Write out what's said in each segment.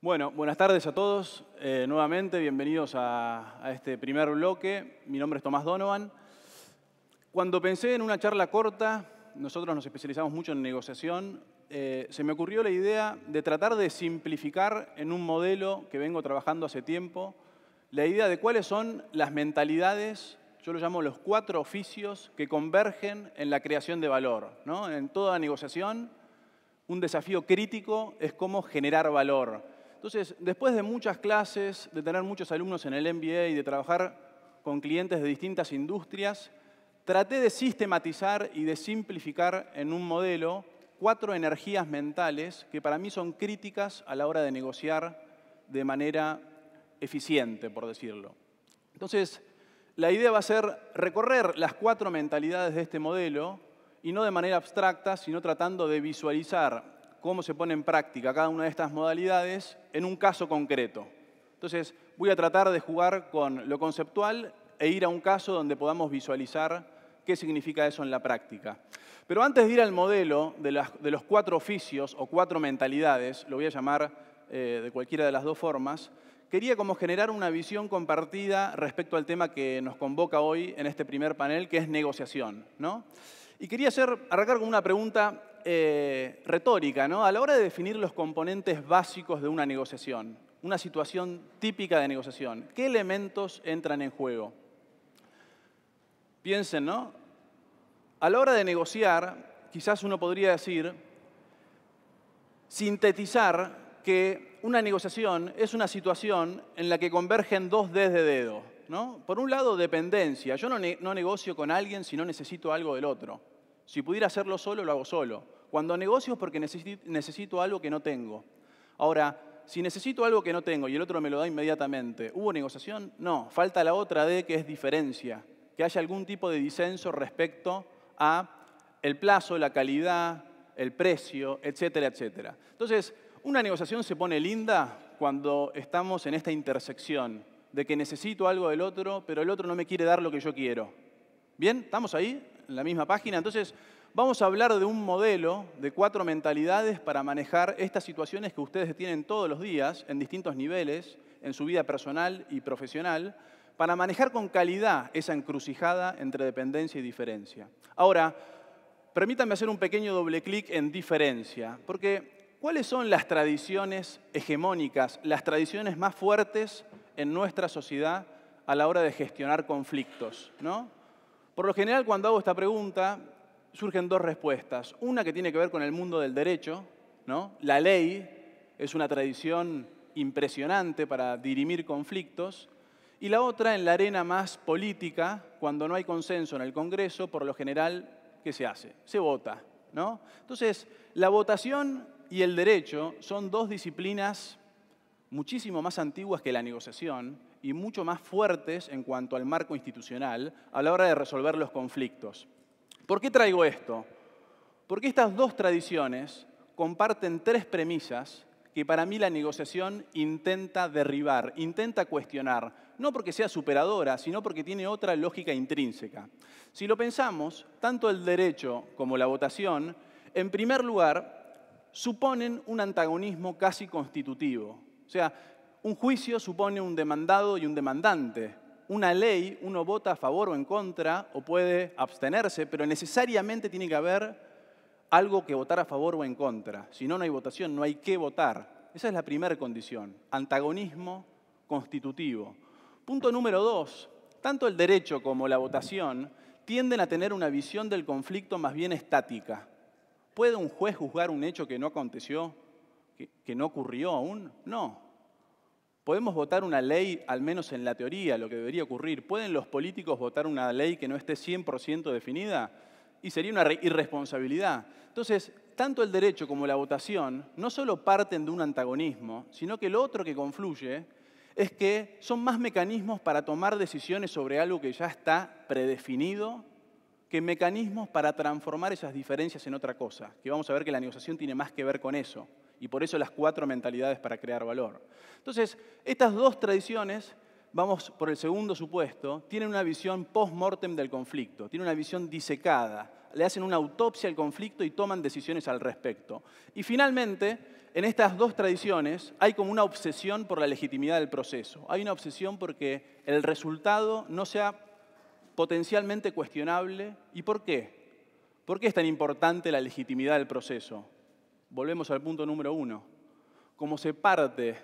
Bueno, buenas tardes a todos. Nuevamente, bienvenidos a este primer bloque. Mi nombre es Tomás Donovan. Cuando pensé en una charla corta, nosotros nos especializamos mucho en negociación, se me ocurrió la idea de tratar de simplificar en un modelo que vengo trabajando hace tiempo, la idea de cuáles son las mentalidades, yo lo llamo los 4 oficios que convergen en la creación de valor, ¿no? En toda negociación, un desafío crítico es cómo generar valor. Entonces, después de muchas clases, de tener muchos alumnos en el MBA y de trabajar con clientes de distintas industrias, traté de sistematizar y de simplificar en un modelo 4 energías mentales que para mí son críticas a la hora de negociar de manera eficiente, por decirlo. Entonces, la idea va a ser recorrer las 4 mentalidades de este modelo y no de manera abstracta, sino tratando de visualizar cómo se pone en práctica cada una de estas modalidades en un caso concreto. Entonces, voy a tratar de jugar con lo conceptual e ir a un caso donde podamos visualizar qué significa eso en la práctica. Pero antes de ir al modelo de los 4 oficios o 4 mentalidades, lo voy a llamar de cualquiera de las 2 formas, quería como generar una visión compartida respecto al tema que nos convoca hoy en este primer panel, que es negociación, ¿no? Y quería arrancar con una pregunta retórica, ¿no? A la hora de definir los componentes básicos de una negociación, una situación típica de negociación, ¿qué elementos entran en juego? Piensen, ¿no? A la hora de negociar, quizás uno podría decir, sintetizar que una negociación es una situación en la que convergen 2 Ds de dedo, ¿no? Por un lado, dependencia. Yo no negocio con alguien si no necesito algo del otro. Si pudiera hacerlo solo, lo hago solo. Cuando negocio es porque necesito algo que no tengo. Ahora, si necesito algo que no tengo y el otro me lo da inmediatamente, ¿hubo negociación? No. Falta la otra D, que es diferencia. Que haya algún tipo de disenso respecto a el plazo, la calidad, el precio, etcétera, etcétera. Entonces, una negociación se pone linda cuando estamos en esta intersección de que necesito algo del otro, pero el otro no me quiere dar lo que yo quiero. ¿Bien? ¿Estamos ahí? ¿En la misma página? Entonces, vamos a hablar de un modelo de 4 mentalidades para manejar estas situaciones que ustedes tienen todos los días en distintos niveles, en su vida personal y profesional, para manejar con calidad esa encrucijada entre dependencia y diferencia. Ahora, permítanme hacer un pequeño doble clic en diferencia, porque ¿cuáles son las tradiciones hegemónicas, las tradiciones más fuertes en nuestra sociedad a la hora de gestionar conflictos, ¿no? Por lo general, cuando hago esta pregunta, surgen 2 respuestas. Una que tiene que ver con el mundo del derecho, ¿no? La ley es una tradición impresionante para dirimir conflictos. Y la otra, en la arena más política, cuando no hay consenso en el Congreso, por lo general, ¿qué se hace? Se vota, ¿no? Entonces, la votación y el derecho son 2 disciplinas muchísimo más antiguas que la negociación y mucho más fuertes en cuanto al marco institucional a la hora de resolver los conflictos. ¿Por qué traigo esto? Porque estas 2 tradiciones comparten 3 premisas que para mí la negociación intenta derribar, intenta cuestionar, no porque sea superadora, sino porque tiene otra lógica intrínseca. Si lo pensamos, tanto el derecho como la votación, en primer lugar, suponen un antagonismo casi constitutivo. O sea, un juicio supone un demandado y un demandante. Una ley, uno vota a favor o en contra, o puede abstenerse, pero necesariamente tiene que haber algo que votar a favor o en contra. Si no, no hay votación, no hay que votar. Esa es la primera condición, antagonismo constitutivo. Punto número 2, tanto el derecho como la votación tienden a tener una visión del conflicto más bien estática. ¿Puede un juez juzgar un hecho que no aconteció, que no ocurrió aún? No. ¿Podemos votar una ley, al menos en la teoría, lo que debería ocurrir? ¿Pueden los políticos votar una ley que no esté 100% definida? Y sería una irresponsabilidad. Entonces, tanto el derecho como la votación no solo parten de un antagonismo, sino que lo otro que confluye es que son más mecanismos para tomar decisiones sobre algo que ya está predefinido que mecanismos para transformar esas diferencias en otra cosa, que vamos a ver que la negociación tiene más que ver con eso, y por eso las 4 mentalidades para crear valor. Entonces, estas 2 tradiciones vamos por el segundo supuesto, tienen una visión post-mortem del conflicto, tienen una visión disecada, le hacen una autopsia al conflicto y toman decisiones al respecto. Y finalmente, en estas dos tradiciones hay como una obsesión por la legitimidad del proceso. Hay una obsesión porque el resultado no sea potencialmente cuestionable. ¿Y por qué? ¿Por qué es tan importante la legitimidad del proceso? Volvemos al punto número 1. Como se parte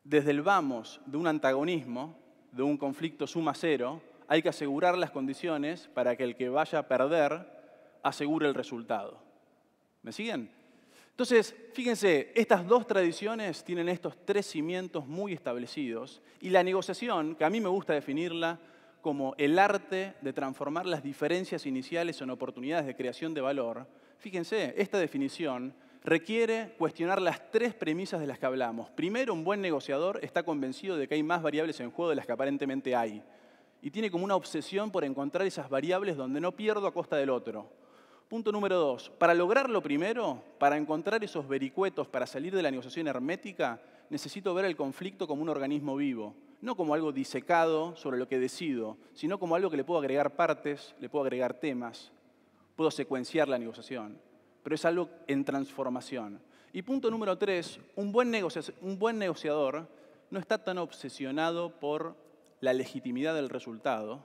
desde el vamos de un antagonismo, de un conflicto suma cero, hay que asegurar las condiciones para que el que vaya a perder asegure el resultado. ¿Me siguen? Entonces, fíjense, estas dos tradiciones tienen estos tres cimientos muy establecidos y la negociación, que a mí me gusta definirla como el arte de transformar las diferencias iniciales en oportunidades de creación de valor, fíjense, esta definición requiere cuestionar las tres premisas de las que hablamos. Primero, un buen negociador está convencido de que hay más variables en juego de las que aparentemente hay y tiene como una obsesión por encontrar esas variables donde no pierdo a costa del otro. Punto número 2. Para lograrlo primero, para encontrar esos vericuetos, para salir de la negociación hermética, necesito ver el conflicto como un organismo vivo, no como algo disecado sobre lo que decido, sino como algo que le puedo agregar partes, le puedo agregar temas, puedo secuenciar la negociación, pero es algo en transformación. Y punto número 3, un buen negociador no está tan obsesionado por la legitimidad del resultado,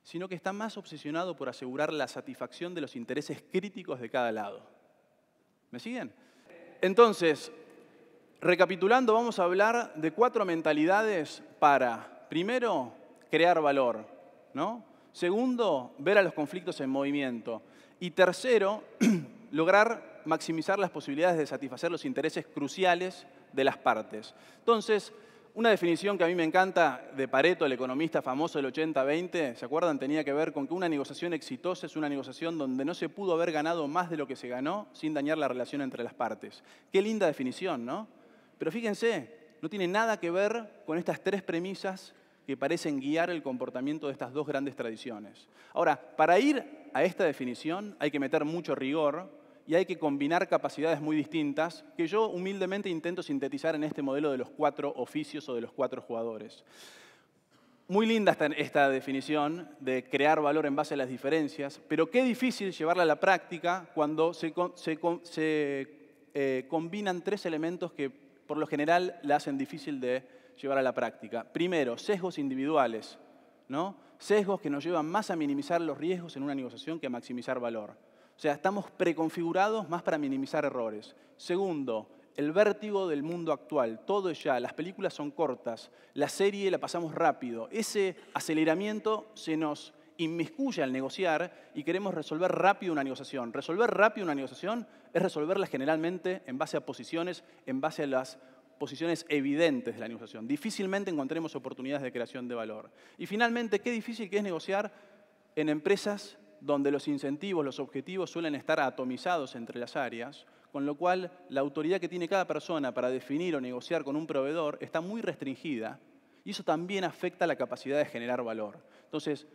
sino que está más obsesionado por asegurar la satisfacción de los intereses críticos de cada lado. ¿Me siguen? Entonces, recapitulando, vamos a hablar de 4 mentalidades para, primero, crear valor, ¿no? Segundo, ver a los conflictos en movimiento. Y tercero, lograr maximizar las posibilidades de satisfacer los intereses cruciales de las partes. Entonces, una definición que a mí me encanta de Pareto, el economista famoso del 80-20, ¿se acuerdan? Tenía que ver con que una negociación exitosa es una negociación donde no se pudo haber ganado más de lo que se ganó sin dañar la relación entre las partes. Qué linda definición, ¿no? Pero fíjense, no tiene nada que ver con estas 3 premisas que parecen guiar el comportamiento de estas 2 grandes tradiciones. Ahora, para ir a esta definición hay que meter mucho rigor y hay que combinar capacidades muy distintas que yo humildemente intento sintetizar en este modelo de los 4 oficios o de los 4 jugadores. Muy linda esta definición de crear valor en base a las diferencias, pero qué difícil llevarla a la práctica cuando se combinan 3 elementos que por lo general la hacen difícil de llevar a la práctica. Primero, sesgos individuales, ¿no? Sesgos que nos llevan más a minimizar los riesgos en una negociación que a maximizar valor. O sea, estamos preconfigurados más para minimizar errores. Segundo, el vértigo del mundo actual. Todo es ya, las películas son cortas, la serie la pasamos rápido. Ese aceleramiento se nos inmiscuye al negociar y queremos resolver rápido una negociación. Resolver rápido una negociación es resolverla generalmente en base a posiciones, en base a las posiciones evidentes de la negociación. Difícilmente encontremos oportunidades de creación de valor. Y finalmente, qué difícil que es negociar en empresas donde los incentivos, los objetivos suelen estar atomizados entre las áreas, con lo cual la autoridad que tiene cada persona para definir o negociar con un proveedor está muy restringida y eso también afecta la capacidad de generar valor. Entonces,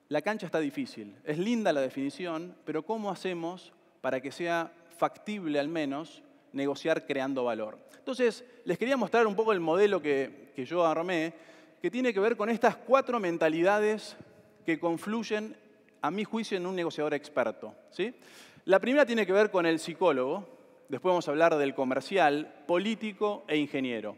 la cancha está difícil. Es linda la definición, pero ¿cómo hacemos para que sea factible al menos negociar creando valor? Entonces, les quería mostrar un poco el modelo que yo armé, que tiene que ver con estas 4 mentalidades que confluyen, a mi juicio, en un negociador experto, ¿sí? La primera tiene que ver con el psicólogo, después vamos a hablar del comercial, político e ingeniero.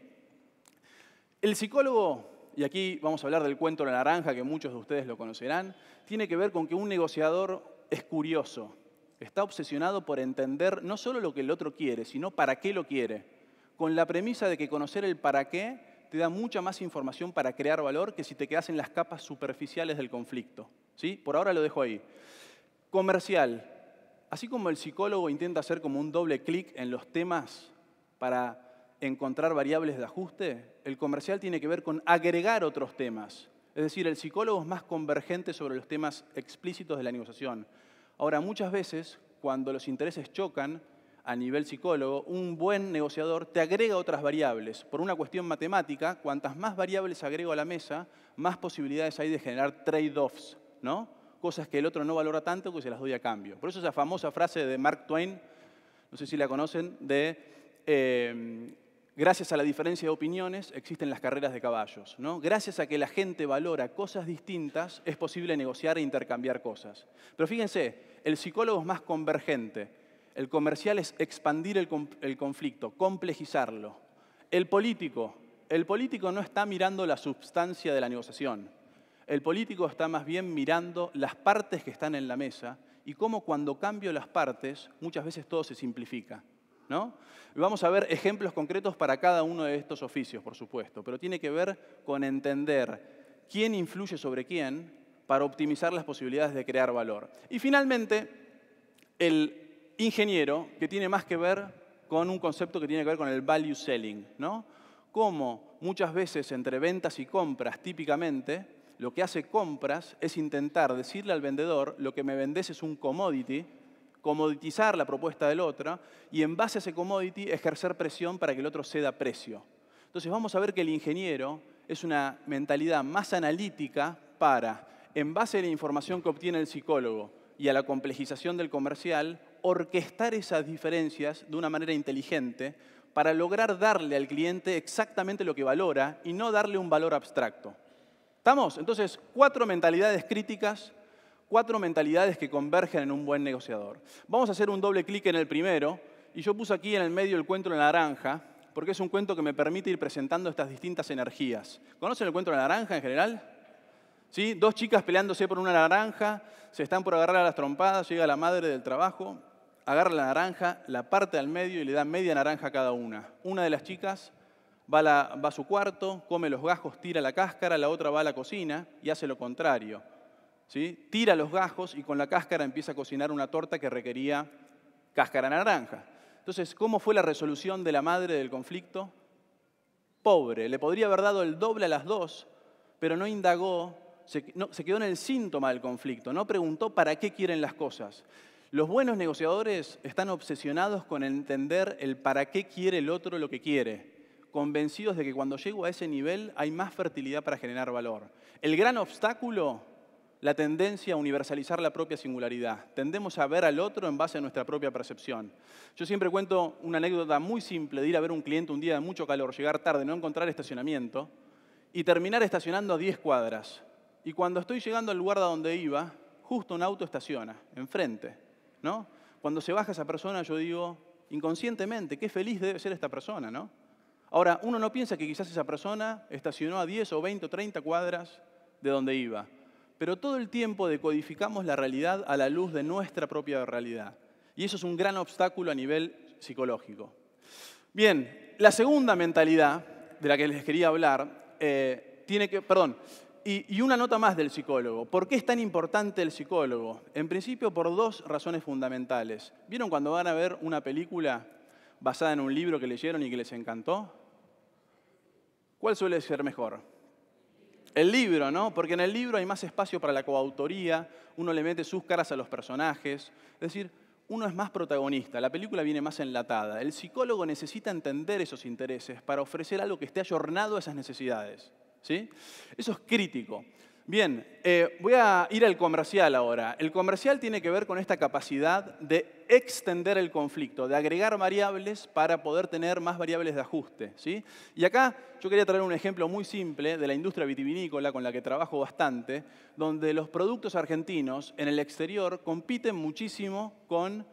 El psicólogo, y aquí vamos a hablar del cuento de la naranja, que muchos de ustedes lo conocerán, tiene que ver con que un negociador es curioso, está obsesionado por entender no solo lo que el otro quiere, sino para qué lo quiere, con la premisa de que conocer el para qué te da mucha más información para crear valor que si te quedas en las capas superficiales del conflicto, ¿sí? Por ahora lo dejo ahí. Comercial. Así como el psicólogo intenta hacer como un doble clic en los temas para encontrar variables de ajuste, el comercial tiene que ver con agregar otros temas. Es decir, el psicólogo es más convergente sobre los temas explícitos de la negociación. Ahora, muchas veces, cuando los intereses chocan, a nivel psicólogo, un buen negociador te agrega otras variables. Por una cuestión matemática, cuantas más variables agrego a la mesa, más posibilidades hay de generar trade-offs, ¿no? Cosas que el otro no valora tanto que se las doy a cambio. Por eso esa famosa frase de Mark Twain, no sé si la conocen, de Gracias a la diferencia de opiniones existen las carreras de caballos, ¿no? Gracias a que la gente valora cosas distintas, es posible negociar e intercambiar cosas. Pero fíjense, el psicólogo es más convergente. El comercial es expandir el conflicto, complejizarlo. El político no está mirando la substancia de la negociación. El político está más bien mirando las partes que están en la mesa y cómo cuando cambio las partes, muchas veces todo se simplifica, ¿no? Y vamos a ver ejemplos concretos para cada uno de estos oficios, por supuesto, pero tiene que ver con entender quién influye sobre quién para optimizar las posibilidades de crear valor. Y finalmente, el ingeniero, que tiene más que ver con un concepto que tiene que ver con el value selling, ¿no? Cómo muchas veces entre ventas y compras, típicamente, lo que hace compras es intentar decirle al vendedor, lo que me vendés es un commodity, comoditizar la propuesta del otro y en base a ese commodity ejercer presión para que el otro ceda precio. Entonces vamos a ver que el ingeniero es una mentalidad más analítica para, en base a la información que obtiene el psicólogo y a la complejización del comercial, orquestar esas diferencias de una manera inteligente para lograr darle al cliente exactamente lo que valora y no darle un valor abstracto. ¿Estamos? Entonces, 4 mentalidades críticas, 4 mentalidades que convergen en un buen negociador. Vamos a hacer un doble clic en el primero, y yo puse aquí en el medio el cuento de la naranja, porque es un cuento que me permite ir presentando estas distintas energías. ¿Conocen el cuento de la naranja en general? ¿Sí? 2 chicas peleándose por una naranja, se están por agarrar a las trompadas, llega la madre del trabajo, agarra la naranja, la parte al medio y le da media naranja a cada una. Una de las chicas va a su cuarto, come los gajos, tira la cáscara, la otra va a la cocina y hace lo contrario. ¿Sí? Tira los gajos y con la cáscara empieza a cocinar una torta que requería cáscara naranja. Entonces, ¿cómo fue la resolución de la madre del conflicto? Pobre, le podría haber dado el doble a las 2, pero no indagó, se quedó en el síntoma del conflicto, no preguntó para qué quieren las cosas. Los buenos negociadores están obsesionados con entender el para qué quiere el otro lo que quiere, convencidos de que cuando llego a ese nivel hay más fertilidad para generar valor. El gran obstáculo, la tendencia a universalizar la propia singularidad. Tendemos a ver al otro en base a nuestra propia percepción. Yo siempre cuento una anécdota muy simple de ir a ver a un cliente un día de mucho calor, llegar tarde, no encontrar estacionamiento y terminar estacionando a 10 cuadras. Y cuando estoy llegando al lugar de donde iba, justo un auto estaciona, enfrente, ¿no? Cuando se baja esa persona, yo digo, inconscientemente, qué feliz debe ser esta persona, ¿no? Ahora, uno no piensa que quizás esa persona estacionó a 10 o 20 o 30 cuadras de donde iba. Pero todo el tiempo decodificamos la realidad a la luz de nuestra propia realidad. Y eso es un gran obstáculo a nivel psicológico. Bien, la segunda mentalidad de la que les quería hablar y una nota más del psicólogo. ¿Por qué es tan importante el psicólogo? En principio, por 2 razones fundamentales. ¿Vieron cuando van a ver una película basada en un libro que leyeron y que les encantó? ¿Cuál suele ser mejor? El libro, ¿no? Porque en el libro hay más espacio para la coautoría, uno le mete sus caras a los personajes, es decir, uno es más protagonista, la película viene más enlatada. El psicólogo necesita entender esos intereses para ofrecer algo que esté ayornado a esas necesidades, ¿sí? Eso es crítico. Bien, voy a ir al comercial ahora. El comercial tiene que ver con esta capacidad de extender el conflicto, de agregar variables para poder tener más variables de ajuste, ¿sí? Y acá yo quería traer un ejemplo muy simple de la industria vitivinícola con la que trabajo bastante, donde los productos argentinos en el exterior compiten muchísimo con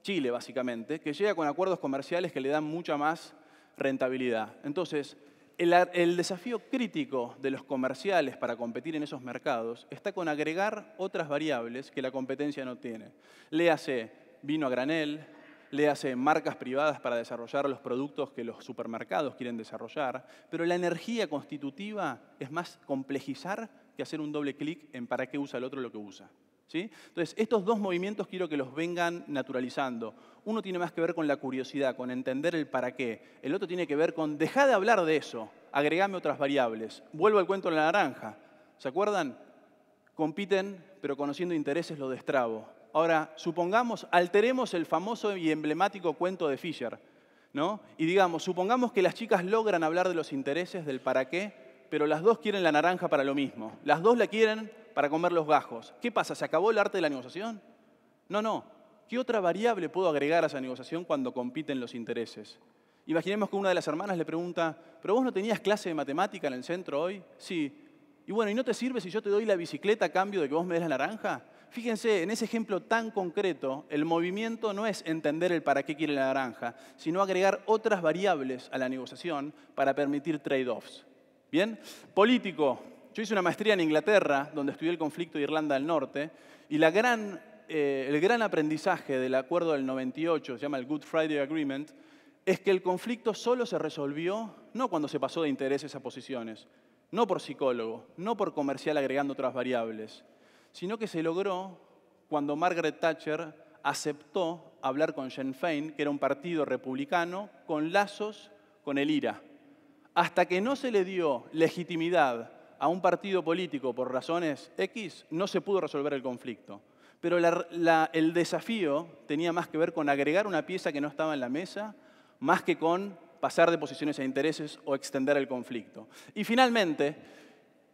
Chile, básicamente, que llega con acuerdos comerciales que le dan mucha más rentabilidad. Entonces, el desafío crítico de los comerciales para competir en esos mercados está con agregar otras variables que la competencia no tiene. Léase vino a granel, léase marcas privadas para desarrollar los productos que los supermercados quieren desarrollar, pero la energía constitutiva es más complejizar que hacer un doble clic en para qué usa el otro lo que usa. ¿Sí? Entonces, estos 2 movimientos quiero que los vengan naturalizando. Uno tiene más que ver con la curiosidad, con entender el para qué. El otro tiene que ver con, dejá de hablar de eso, agregame otras variables. Vuelvo al cuento de la naranja. ¿Se acuerdan? Compiten, pero conociendo intereses lo destrabo. Ahora, supongamos, alteremos el famoso y emblemático cuento de Fisher, ¿no? Y digamos, supongamos que las chicas logran hablar de los intereses, del para qué, pero las 2 quieren la naranja para lo mismo. Las 2 la quieren para comer los gajos. ¿Qué pasa? ¿Se acabó el arte de la negociación? No. ¿Qué otra variable puedo agregar a esa negociación cuando compiten los intereses? Imaginemos que una de las hermanas le pregunta, ¿pero vos no tenías clase de matemática en el centro hoy? Sí. Y bueno, ¿y no te sirve si yo te doy la bicicleta a cambio de que vos me des la naranja? Fíjense, en ese ejemplo tan concreto, el movimiento no es entender el para qué quiere la naranja, sino agregar otras variables a la negociación para permitir trade-offs. ¿Bien? Político. Yo hice una maestría en Inglaterra, donde estudié el conflicto de Irlanda del Norte, y el gran aprendizaje del acuerdo del 98, se llama el Good Friday Agreement, es que el conflicto solo se resolvió no cuando se pasó de intereses a posiciones, no por psicólogo, no por comercial agregando otras variables, sino que se logró cuando Margaret Thatcher aceptó hablar con Sinn Féin, que era un partido republicano, con lazos con el IRA. Hasta que no se le dio legitimidad a un partido político por razones X, no se pudo resolver el conflicto. Pero el desafío tenía más que ver con agregar una pieza que no estaba en la mesa, más que con pasar de posiciones a intereses o extender el conflicto. Y finalmente,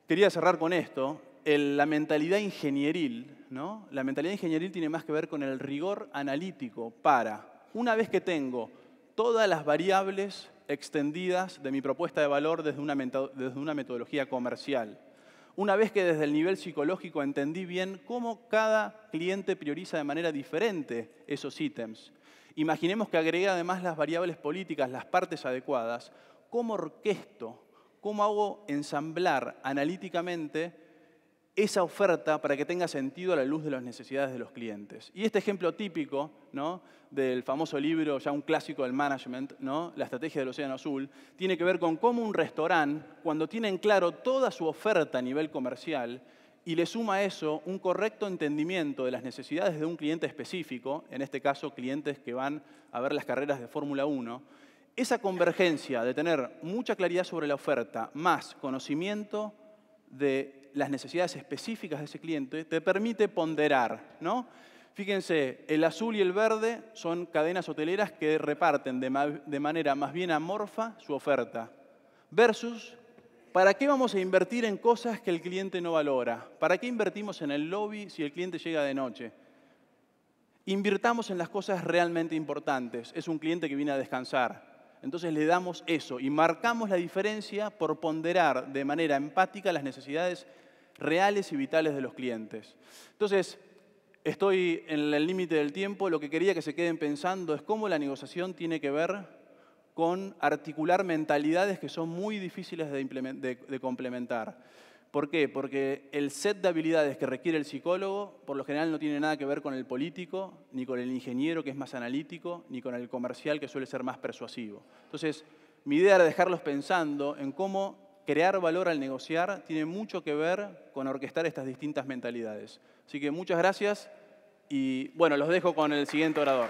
quería cerrar con esto, la mentalidad ingenieril, ¿no? La mentalidad ingenieril tiene más que ver con el rigor analítico para, una vez que tengo todas las variables extendidas de mi propuesta de valor desde una metodología comercial, una vez que desde el nivel psicológico entendí bien cómo cada cliente prioriza de manera diferente esos ítems, imaginemos que agregué además las variables políticas, las partes adecuadas, ¿cómo orquesto, cómo hago ensamblar analíticamente esa oferta para que tenga sentido a la luz de las necesidades de los clientes? Y este ejemplo típico, ¿no?, del famoso libro, ya un clásico del management, ¿no?, La estrategia del océano azul, tiene que ver con cómo un restaurante, cuando tienen claro toda su oferta a nivel comercial y le suma a eso un correcto entendimiento de las necesidades de un cliente específico, en este caso clientes que van a ver las carreras de Fórmula 1, esa convergencia de tener mucha claridad sobre la oferta más conocimiento de las necesidades específicas de ese cliente te permite ponderar, ¿no? Fíjense, el azul y el verde son cadenas hoteleras que reparten de manera más bien amorfa su oferta. Versus, ¿para qué vamos a invertir en cosas que el cliente no valora? ¿Para qué invertimos en el lobby si el cliente llega de noche? Invirtamos en las cosas realmente importantes. Es un cliente que viene a descansar. Entonces le damos eso y marcamos la diferencia por ponderar de manera empática las necesidades reales y vitales de los clientes. Entonces, estoy en el límite del tiempo. Lo que quería que se queden pensando es cómo la negociación tiene que ver con articular mentalidades que son muy difíciles de complementar. ¿Por qué? Porque el set de habilidades que requiere el psicólogo, por lo general no tiene nada que ver con el político, ni con el ingeniero, que es más analítico, ni con el comercial, que suele ser más persuasivo. Entonces, mi idea era dejarlos pensando en cómo crear valor al negociar tiene mucho que ver con orquestar estas distintas mentalidades. Así que muchas gracias y, bueno, los dejo con el siguiente orador.